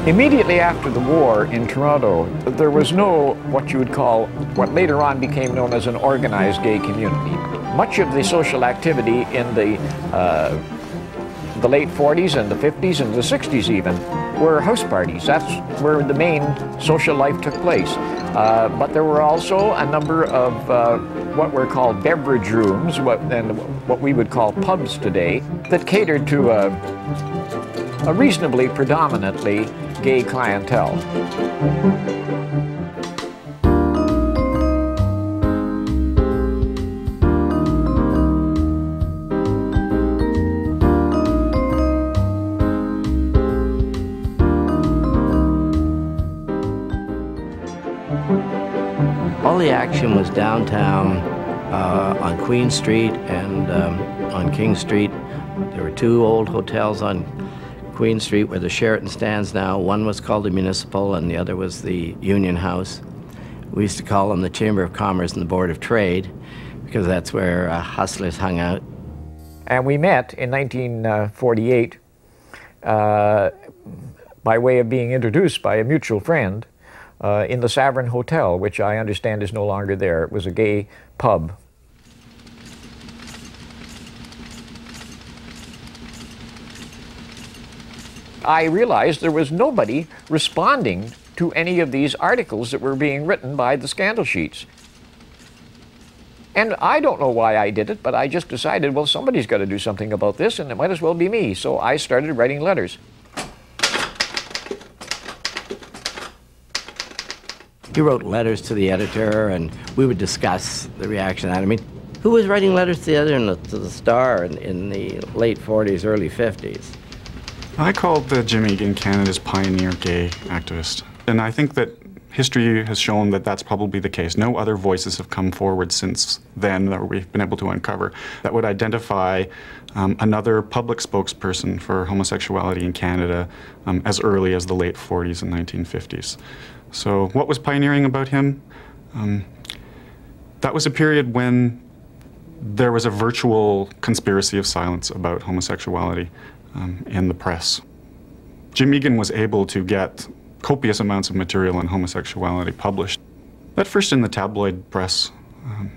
Immediately after the war in Toronto, there was no what you would call, what later on became known as an organized gay community. Much of the social activity in the late 40s and the 50s and the 60s even were house parties. That's where the main social life took place. But there were also a number of what were called beverage rooms, what we would call pubs today, that catered to a reasonably predominantly gay clientele. All the action was downtown on Queen Street and on King Street. There were two old hotels on Queen Street where the Sheraton stands now. One was called the Municipal and the other was the Union House. We used to call them the Chamber of Commerce and the Board of Trade because that's where hustlers hung out. And we met in 1948 by way of being introduced by a mutual friend in the Savarin Hotel, which I understand is no longer there. It was a gay pub. I realized there was nobody responding to any of these articles that were being written by the scandal sheets. And I don't know why I did it, but I just decided, well, somebody's got to do something about this, and it might as well be me. So I started writing letters. He wrote letters to the editor, and we would discuss the reaction. I mean, who was writing letters to the editor to the Star in the late 40s, early 50s? I called Jim Egan Canada's pioneer gay activist. And I think that history has shown that that's probably the case. No other voices have come forward since then that we've been able to uncover that would identify another public spokesperson for homosexuality in Canada as early as the late 40s and 1950s. So what was pioneering about him? That was a period when there was a virtual conspiracy of silence about homosexuality in the press. Jim Egan was able to get copious amounts of material on homosexuality published, at first in the tabloid press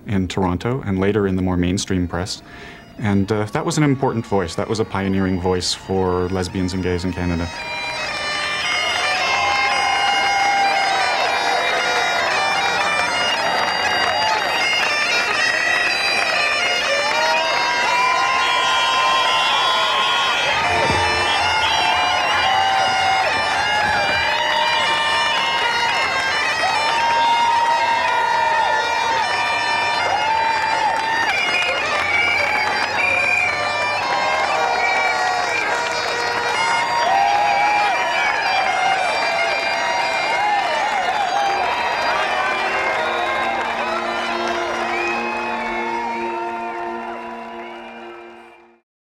in Toronto and later in the more mainstream press. And that was an important voice. That was a pioneering voice for lesbians and gays in Canada.